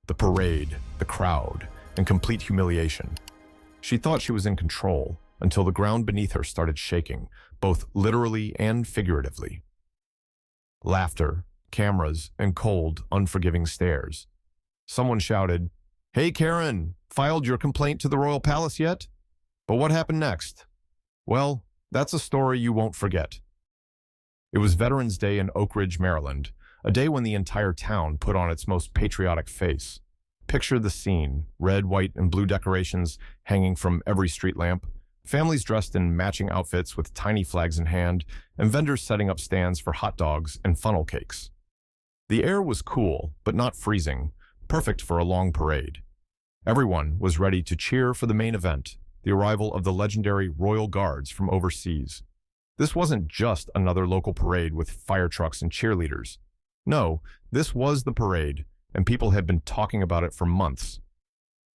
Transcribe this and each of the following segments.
the parade, the crowd, and complete humiliation. She thought she was in control until the ground beneath her started shaking, both literally and figuratively. Laughter, cameras, and cold, unforgiving stares. Someone shouted, "Hey Karen, filed your complaint to the Royal Palace yet?" But what happened next? Well, that's a story you won't forget. It was Veterans Day in Oak Ridge, Maryland, a day when the entire town put on its most patriotic face. Picture the scene, red, white, and blue decorations hanging from every street lamp, families dressed in matching outfits with tiny flags in hand, and vendors setting up stands for hot dogs and funnel cakes. The air was cool, but not freezing, perfect for a long parade. Everyone was ready to cheer for the main event, the arrival of the legendary Royal Guards from overseas. This wasn't just another local parade with fire trucks and cheerleaders. No, this was the parade, and people had been talking about it for months.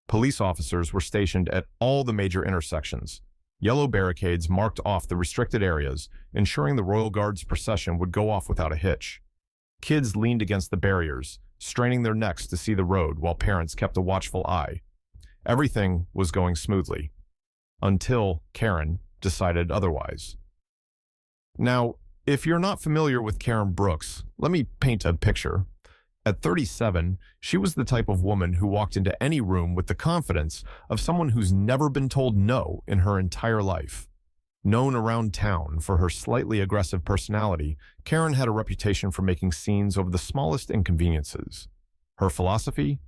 Police officers were stationed at all the major intersections. Yellow barricades marked off the restricted areas, ensuring the Royal Guards procession would go off without a hitch. Kids leaned against the barriers, straining their necks to see the road while parents kept a watchful eye. Everything was going smoothly. Until Karen decided otherwise. Now, if you're not familiar with Karen Brooks, let me paint a picture. At 37, she was the type of woman who walked into any room with the confidence of someone who's never been told no in her entire life. Known around town for her slightly aggressive personality, Karen had a reputation for making scenes over the smallest inconveniences. Her philosophy?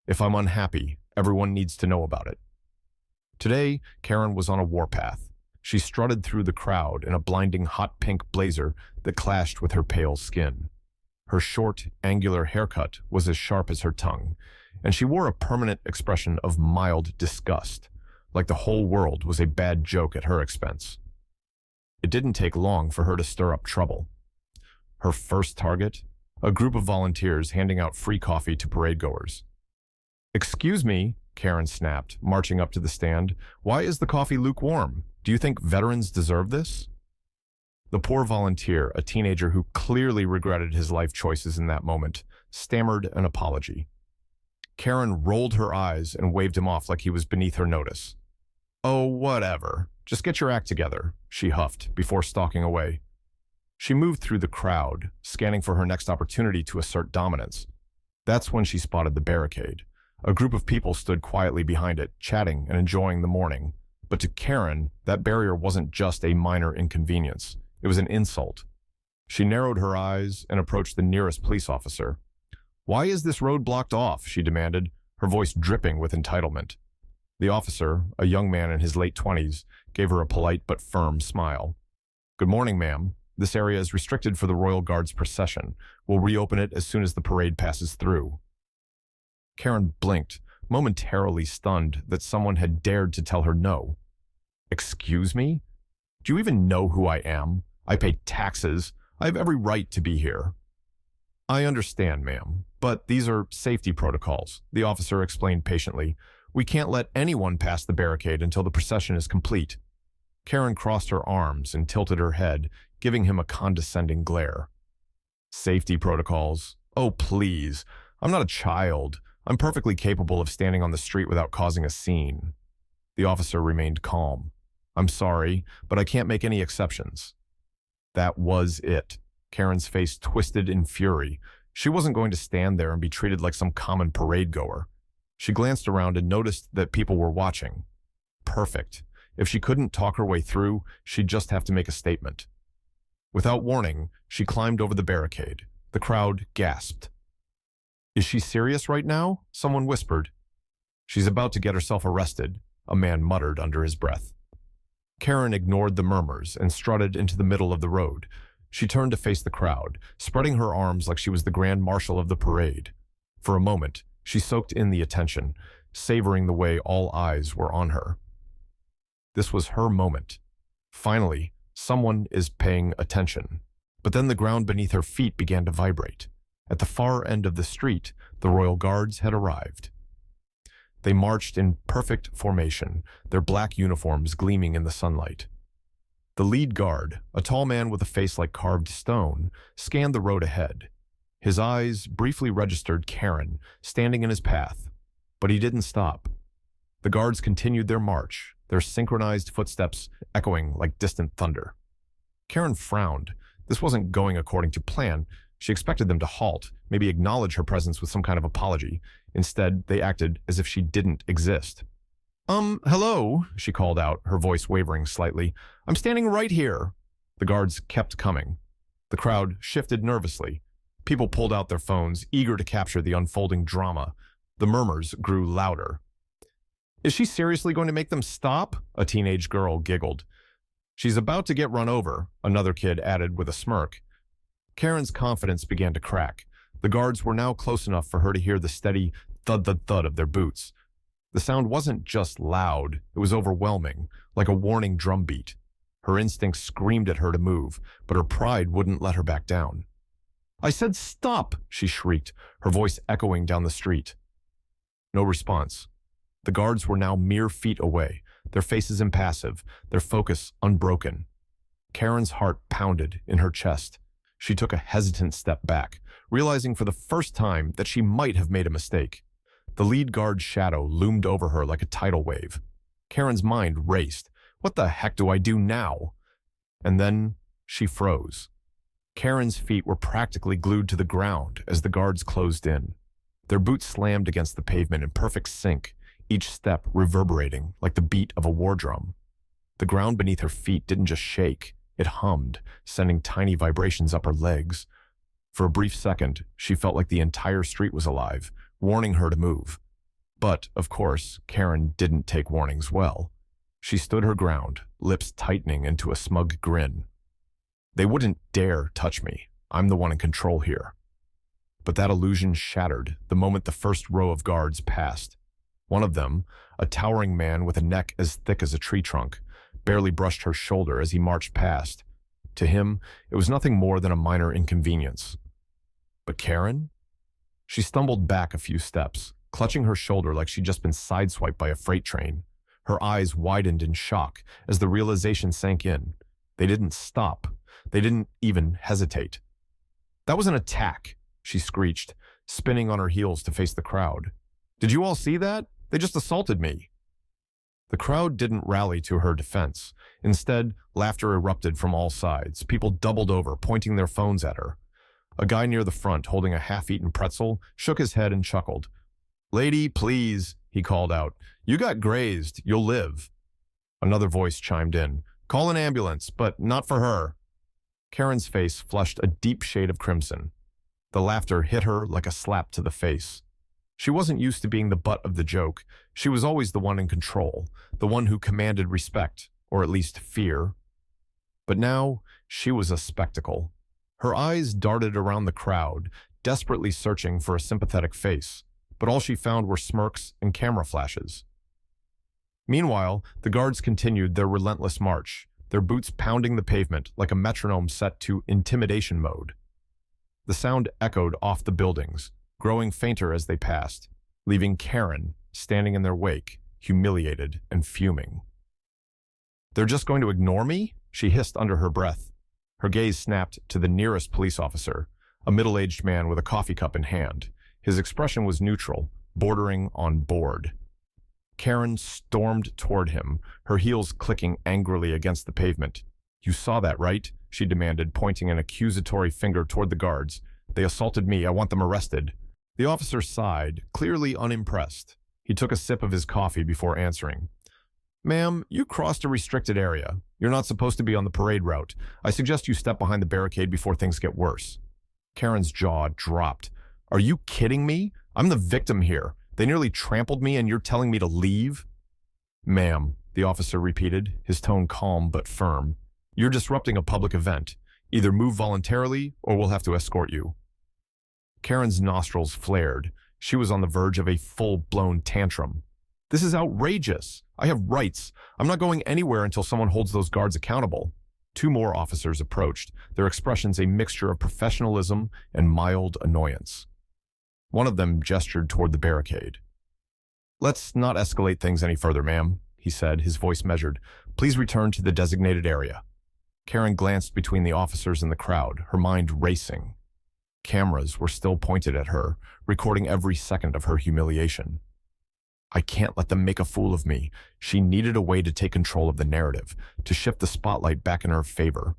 If I'm unhappy, everyone needs to know about it. Today, Karen was on a warpath. She strutted through the crowd in a blinding hot pink blazer that clashed with her pale skin. Her short, angular haircut was as sharp as her tongue, and she wore a permanent expression of mild disgust, like the whole world was a bad joke at her expense. It didn't take long for her to stir up trouble. Her first target? A group of volunteers handing out free coffee to parade-goers. "Excuse me," Karen snapped, marching up to the stand. "Why is the coffee lukewarm? Do you think veterans deserve this?" The poor volunteer, a teenager who clearly regretted his life choices in that moment, stammered an apology. Karen rolled her eyes and waved him off like he was beneath her notice. "Oh, whatever. Just get your act together," she huffed before stalking away. She moved through the crowd, scanning for her next opportunity to assert dominance. That's when she spotted the barricade. A group of people stood quietly behind it, chatting and enjoying the morning. But to Karen, that barrier wasn't just a minor inconvenience. It was an insult. She narrowed her eyes and approached the nearest police officer. "Why is this road blocked off?" she demanded, her voice dripping with entitlement. The officer, a young man in his late 20s, gave her a polite but firm smile. "Good morning, ma'am. This area is restricted for the Royal Guards procession. We'll reopen it as soon as the parade passes through." Karen blinked, momentarily stunned that someone had dared to tell her no. "Excuse me? Do you even know who I am? I pay taxes. I have every right to be here." "I understand, ma'am, but these are safety protocols," the officer explained patiently. "We can't let anyone pass the barricade until the procession is complete." Karen crossed her arms and tilted her head, giving him a condescending glare. "Safety protocols? Oh, please. I'm not a child. I'm perfectly capable of standing on the street without causing a scene." The officer remained calm. "I'm sorry, but I can't make any exceptions." That was it. Karen's face twisted in fury. She wasn't going to stand there and be treated like some common parade goer. She glanced around and noticed that people were watching. Perfect. If she couldn't talk her way through, she'd just have to make a statement. Without warning, she climbed over the barricade. The crowd gasped. "Is she serious right now?" someone whispered. "She's about to get herself arrested," a man muttered under his breath. Karen ignored the murmurs and strutted into the middle of the road. She turned to face the crowd, spreading her arms like she was the grand marshal of the parade. For a moment, she soaked in the attention, savoring the way all eyes were on her. This was her moment. Finally, someone is paying attention. But then the ground beneath her feet began to vibrate. At the far end of the street, the Royal Guards had arrived. They marched in perfect formation, their black uniforms gleaming in the sunlight. The lead guard, a tall man with a face like carved stone, scanned the road ahead. His eyes briefly registered Karen, standing in his path, but he didn't stop. The guards continued their march, their synchronized footsteps echoing like distant thunder. Karen frowned. This wasn't going according to plan. She expected them to halt, maybe acknowledge her presence with some kind of apology. Instead, they acted as if she didn't exist. Hello, she called out, her voice wavering slightly. I'm standing right here. The guards kept coming. The crowd shifted nervously. People pulled out their phones, eager to capture the unfolding drama. The murmurs grew louder. Is she seriously going to make them stop? A teenage girl giggled. She's about to get run over, another kid added with a smirk. Karen's confidence began to crack. The guards were now close enough for her to hear the steady thud-thud-thud of their boots. The sound wasn't just loud, it was overwhelming, like a warning drumbeat. Her instincts screamed at her to move, but her pride wouldn't let her back down. I said stop, she shrieked, her voice echoing down the street. No response. The guards were now mere feet away, their faces impassive, their focus unbroken. Karen's heart pounded in her chest. She took a hesitant step back, realizing for the first time that she might have made a mistake. The lead guard's shadow loomed over her like a tidal wave. Karen's mind raced. What the heck do I do now? And then she froze. Karen's feet were practically glued to the ground as the guards closed in. Their boots slammed against the pavement in perfect sync, each step reverberating like the beat of a war drum. The ground beneath her feet didn't just shake, it hummed, sending tiny vibrations up her legs. For a brief second, she felt like the entire street was alive, warning her to move. But, of course, Karen didn't take warnings well. She stood her ground, lips tightening into a smug grin. They wouldn't dare touch me. I'm the one in control here. But that illusion shattered the moment the first row of guards passed. One of them, a towering man with a neck as thick as a tree trunk, barely brushed her shoulder as he marched past. To him, it was nothing more than a minor inconvenience. But Karen? She stumbled back a few steps, clutching her shoulder like she'd just been sideswiped by a freight train. Her eyes widened in shock as the realization sank in. They didn't stop. They didn't even hesitate. That was an attack, she screeched, spinning on her heels to face the crowd. Did you all see that? They just assaulted me. The crowd didn't rally to her defense. Instead, laughter erupted from all sides. People doubled over, pointing their phones at her. A guy near the front, holding a half-eaten pretzel, shook his head and chuckled. Lady, please, he called out. You got grazed. You'll live. Another voice chimed in. Call an ambulance, but not for her. Karen's face flushed a deep shade of crimson. The laughter hit her like a slap to the face. She wasn't used to being the butt of the joke. She was always the one in control, the one who commanded respect, or at least fear. But now, she was a spectacle. Her eyes darted around the crowd, desperately searching for a sympathetic face, but all she found were smirks and camera flashes. Meanwhile, the guards continued their relentless march, their boots pounding the pavement like a metronome set to intimidation mode. The sound echoed off the buildings, growing fainter as they passed, leaving Karen standing in their wake, humiliated and fuming. They're just going to ignore me? She hissed under her breath. Her gaze snapped to the nearest police officer, a middle-aged man with a coffee cup in hand. His expression was neutral, bordering on bored. Karen stormed toward him, her heels clicking angrily against the pavement. You saw that, right? She demanded, pointing an accusatory finger toward the guards. They assaulted me. I want them arrested. The officer sighed, clearly unimpressed. He took a sip of his coffee before answering. Ma'am, you crossed a restricted area. You're not supposed to be on the parade route. I suggest you step behind the barricade before things get worse. Karen's jaw dropped. Are you kidding me? I'm the victim here. They nearly trampled me and you're telling me to leave? Ma'am, the officer repeated, his tone calm but firm. You're disrupting a public event. Either move voluntarily or we'll have to escort you. Karen's nostrils flared. She was on the verge of a full-blown tantrum. This is outrageous. I have rights. I'm not going anywhere until someone holds those guards accountable. Two more officers approached, their expressions a mixture of professionalism and mild annoyance. One of them gestured toward the barricade. Let's not escalate things any further, ma'am, he said, his voice measured. Please return to the designated area. Karen glanced between the officers and the crowd, her mind racing. Cameras were still pointed at her, recording every second of her humiliation. I can't let them make a fool of me. She needed a way to take control of the narrative, to shift the spotlight back in her favor.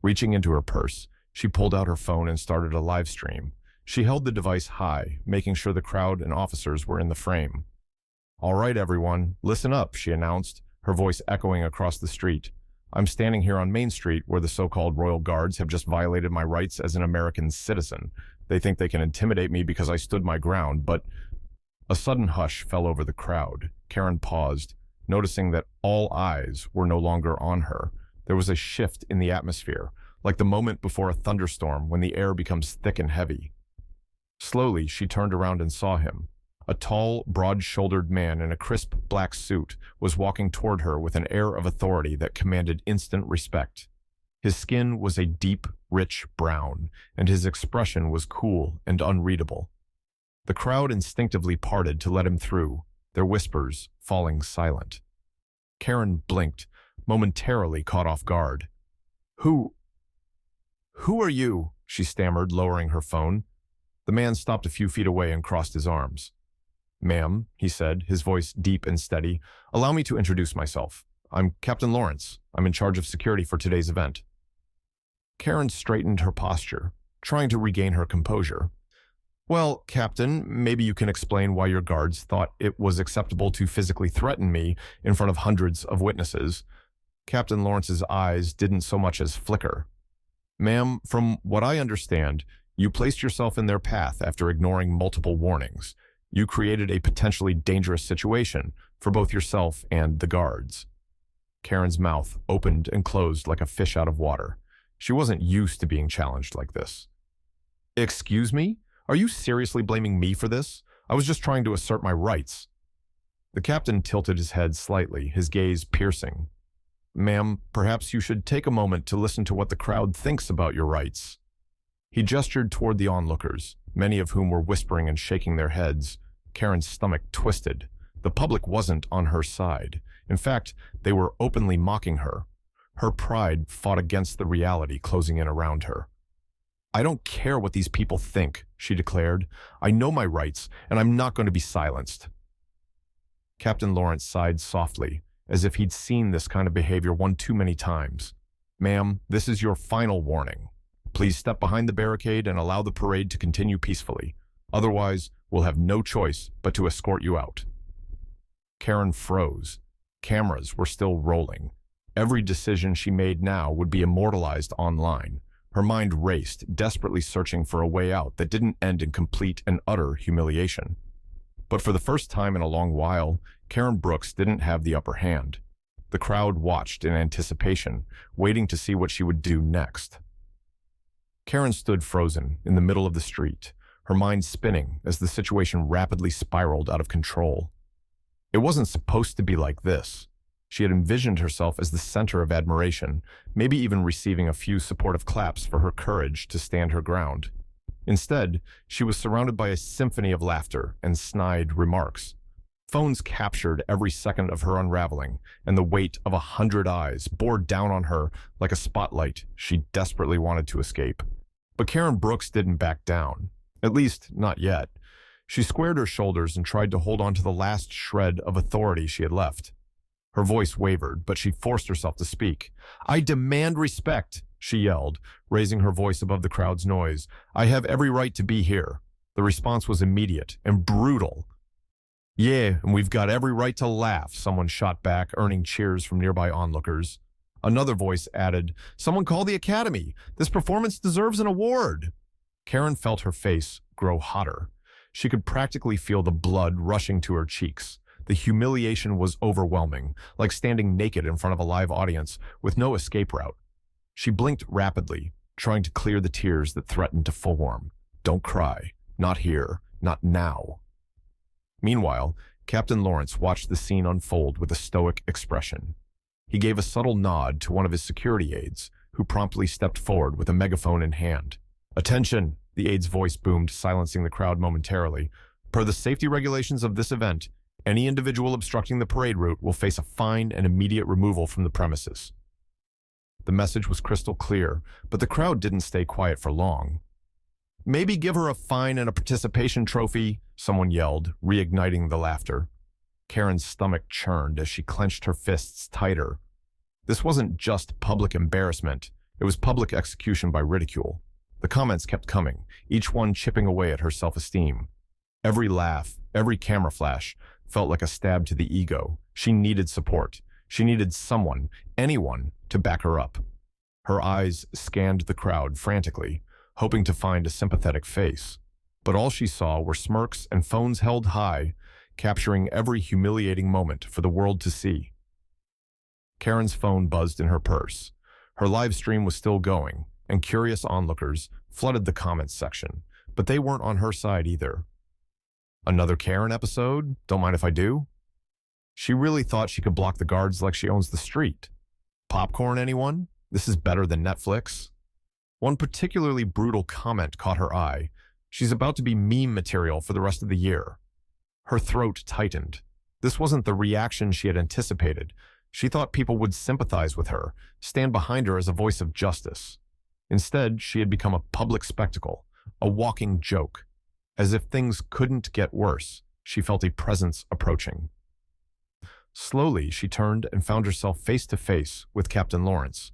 Reaching into her purse, she pulled out her phone and started a live stream. She held the device high, making sure the crowd and officers were in the frame. "All right, everyone, listen up," she announced, her voice echoing across the street. "I'm standing here on Main Street where the so-called Royal Guards have just violated my rights as an American citizen. They think they can intimidate me because I stood my ground, but—" A sudden hush fell over the crowd. Karen paused, noticing that all eyes were no longer on her. There was a shift in the atmosphere, like the moment before a thunderstorm when the air becomes thick and heavy. Slowly, she turned around and saw him. A tall, broad-shouldered man in a crisp black suit was walking toward her with an air of authority that commanded instant respect. His skin was a deep, rich brown, and his expression was cool and unreadable. The crowd instinctively parted to let him through, their whispers falling silent. Karen blinked, momentarily caught off guard. Who are you?" she stammered, lowering her phone. The man stopped a few feet away and crossed his arms. "Ma'am," he said, his voice deep and steady, "allow me to introduce myself. I'm Captain Lawrence. I'm in charge of security for today's event." Karen straightened her posture, trying to regain her composure. "Well, Captain, maybe you can explain why your guards thought it was acceptable to physically threaten me in front of hundreds of witnesses." Captain Lawrence's eyes didn't so much as flicker. "Ma'am, from what I understand, you placed yourself in their path after ignoring multiple warnings. You created a potentially dangerous situation for both yourself and the guards." Karen's mouth opened and closed like a fish out of water. She wasn't used to being challenged like this. "Excuse me? Are you seriously blaming me for this? I was just trying to assert my rights." The captain tilted his head slightly, his gaze piercing. "Ma'am, perhaps you should take a moment to listen to what the crowd thinks about your rights." He gestured toward the onlookers, many of whom were whispering and shaking their heads. Karen's stomach twisted. The public wasn't on her side. In fact, they were openly mocking her. Her pride fought against the reality closing in around her. "I don't care what these people think," she declared. "I know my rights, and I'm not going to be silenced." Captain Lawrence sighed softly, as if he'd seen this kind of behavior one too many times. "Ma'am, this is your final warning. Please step behind the barricade and allow the parade to continue peacefully. Otherwise, we'll have no choice but to escort you out." Karen froze. Cameras were still rolling. Every decision she made now would be immortalized online. Her mind raced, desperately searching for a way out that didn't end in complete and utter humiliation. But for the first time in a long while, Karen Brooks didn't have the upper hand. The crowd watched in anticipation, waiting to see what she would do next. Karen stood frozen in the middle of the street, her mind spinning as the situation rapidly spiraled out of control. It wasn't supposed to be like this. She had envisioned herself as the center of admiration, maybe even receiving a few supportive claps for her courage to stand her ground. Instead, she was surrounded by a symphony of laughter and snide remarks. Phones captured every second of her unraveling, and the weight of 100 eyes bore down on her like a spotlight she desperately wanted to escape. But Karen Brooks didn't back down. At least, not yet. She squared her shoulders and tried to hold on to the last shred of authority she had left. Her voice wavered, but she forced herself to speak. "I demand respect," she yelled, raising her voice above the crowd's noise. "I have every right to be here." The response was immediate and brutal. "Yeah, and we've got every right to laugh," someone shot back, earning cheers from nearby onlookers. Another voice added, "Someone call the Academy. This performance deserves an award." Karen felt her face grow hotter. She could practically feel the blood rushing to her cheeks. The humiliation was overwhelming, like standing naked in front of a live audience with no escape route. She blinked rapidly, trying to clear the tears that threatened to form. Don't cry. Not here. Not now. Meanwhile, Captain Lawrence watched the scene unfold with a stoic expression. He gave a subtle nod to one of his security aides, who promptly stepped forward with a megaphone in hand. "Attention!" the aide's voice boomed, silencing the crowd momentarily. "Per the safety regulations of this event, any individual obstructing the parade route will face a fine and immediate removal from the premises." The message was crystal clear, but the crowd didn't stay quiet for long. Maybe give her a fine and a participation trophy, someone yelled, reigniting the laughter. Karen's stomach churned as she clenched her fists tighter. This wasn't just public embarrassment, it was public execution by ridicule. The comments kept coming, each one chipping away at her self-esteem. Every laugh, every camera flash, felt like a stab to the ego. She needed support. She needed someone, anyone, to back her up. Her eyes scanned the crowd frantically, hoping to find a sympathetic face. But all she saw were smirks and phones held high, capturing every humiliating moment for the world to see. Karen's phone buzzed in her purse. Her live stream was still going, and curious onlookers flooded the comments section, but they weren't on her side either. Another Karen episode? Don't mind if I do? She really thought she could block the guards like she owns the street. Popcorn, anyone? This is better than Netflix. One particularly brutal comment caught her eye. She's about to be meme material for the rest of the year. Her throat tightened. This wasn't the reaction she had anticipated. She thought people would sympathize with her, stand behind her as a voice of justice. Instead, she had become a public spectacle, a walking joke. As if things couldn't get worse, she felt a presence approaching. Slowly, she turned and found herself face to face with Captain Lawrence.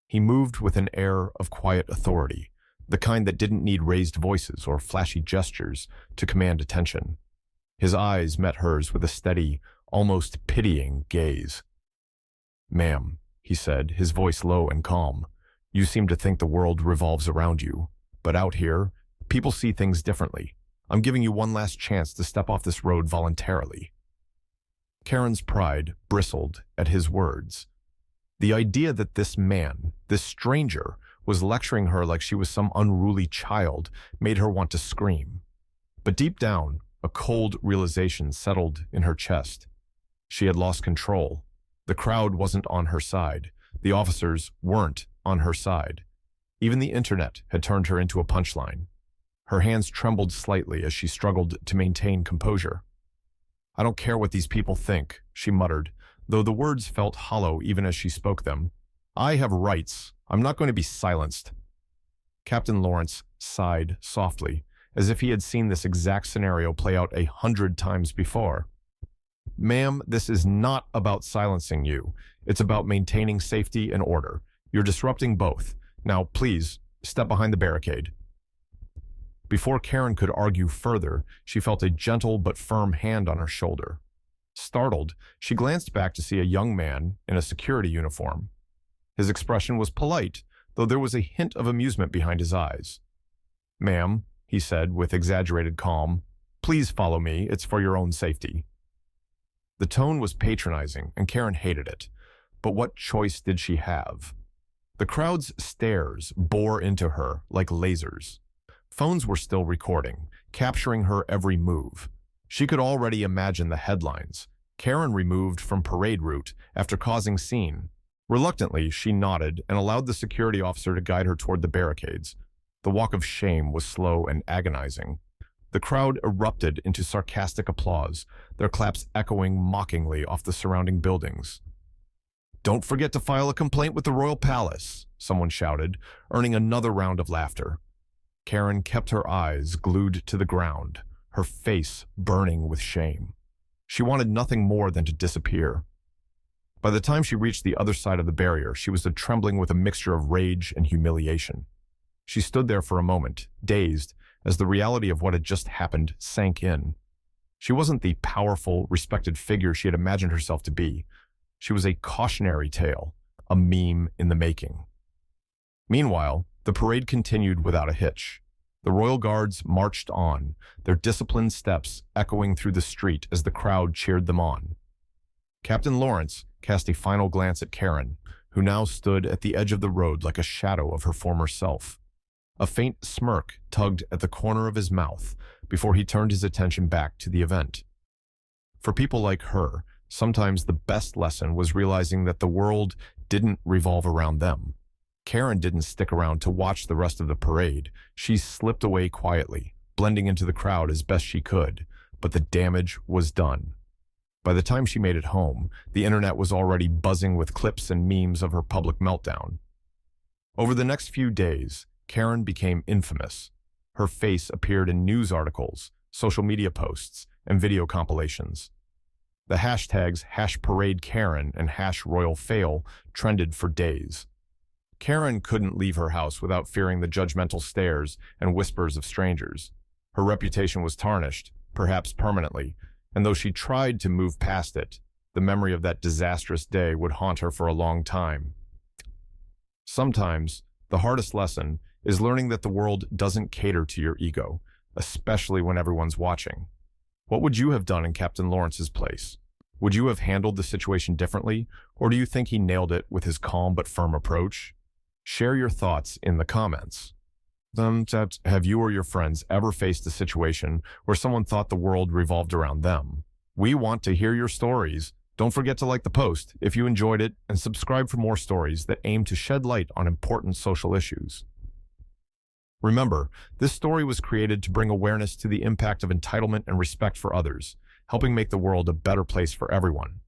He moved with an air of quiet authority, the kind that didn't need raised voices or flashy gestures to command attention. His eyes met hers with a steady, almost pitying gaze. "Ma'am," he said, his voice low and calm, "you seem to think the world revolves around you, but out here, people see things differently. I'm giving you one last chance to step off this road voluntarily." Karen's pride bristled at his words. The idea that this man, this stranger, was lecturing her like she was some unruly child made her want to scream. But deep down, a cold realization settled in her chest. She had lost control. The crowd wasn't on her side. The officers weren't on her side. Even the internet had turned her into a punchline. Her hands trembled slightly as she struggled to maintain composure. "I don't care what these people think," she muttered, though the words felt hollow even as she spoke them. "I have rights. I'm not going to be silenced." Captain Lawrence sighed softly, as if he had seen this exact scenario play out 100 times before. "Ma'am, this is not about silencing you. It's about maintaining safety and order. You're disrupting both. Now, please, step behind the barricade." Before Karen could argue further, she felt a gentle but firm hand on her shoulder. Startled, she glanced back to see a young man in a security uniform. His expression was polite, though there was a hint of amusement behind his eyes. "Ma'am," he said with exaggerated calm, "please follow me. It's for your own safety." The tone was patronizing, and Karen hated it. But what choice did she have? The crowd's stares bore into her like lasers. Phones were still recording, capturing her every move. She could already imagine the headlines. Karen removed from parade route after causing scene. Reluctantly, she nodded and allowed the security officer to guide her toward the barricades. The walk of shame was slow and agonizing. The crowd erupted into sarcastic applause, their claps echoing mockingly off the surrounding buildings. "Don't forget to file a complaint with the Royal Palace," someone shouted, earning another round of laughter. Karen kept her eyes glued to the ground, her face burning with shame. She wanted nothing more than to disappear. By the time she reached the other side of the barrier, she was trembling with a mixture of rage and humiliation. She stood there for a moment, dazed, as the reality of what had just happened sank in. She wasn't the powerful, respected figure she had imagined herself to be. She was a cautionary tale, a meme in the making. Meanwhile, the parade continued without a hitch. The royal guards marched on, their disciplined steps echoing through the street as the crowd cheered them on. Captain Lawrence cast a final glance at Karen, who now stood at the edge of the road like a shadow of her former self. A faint smirk tugged at the corner of his mouth before he turned his attention back to the event. For people like her, sometimes the best lesson was realizing that the world didn't revolve around them. Karen didn't stick around to watch the rest of the parade. She slipped away quietly, blending into the crowd as best she could, but the damage was done. By the time she made it home, the internet was already buzzing with clips and memes of her public meltdown. Over the next few days, Karen became infamous. her face appeared in news articles, social media posts, and video compilations. The hashtags #ParadeKaren and #RoyalFail trended for days. Karen couldn't leave her house without fearing the judgmental stares and whispers of strangers. Her reputation was tarnished, perhaps permanently, and though she tried to move past it, the memory of that disastrous day would haunt her for a long time. Sometimes, the hardest lesson is learning that the world doesn't cater to your ego, especially when everyone's watching. What would you have done in Captain Lawrence's place? Would you have handled the situation differently, or do you think he nailed it with his calm but firm approach? Share your thoughts in the comments. Have you or your friends ever faced a situation where someone thought the world revolved around them? We want to hear your stories. Don't forget to like the post if you enjoyed it and subscribe for more stories that aim to shed light on important social issues. Remember, this story was created to bring awareness to the impact of entitlement and respect for others, helping make the world a better place for everyone.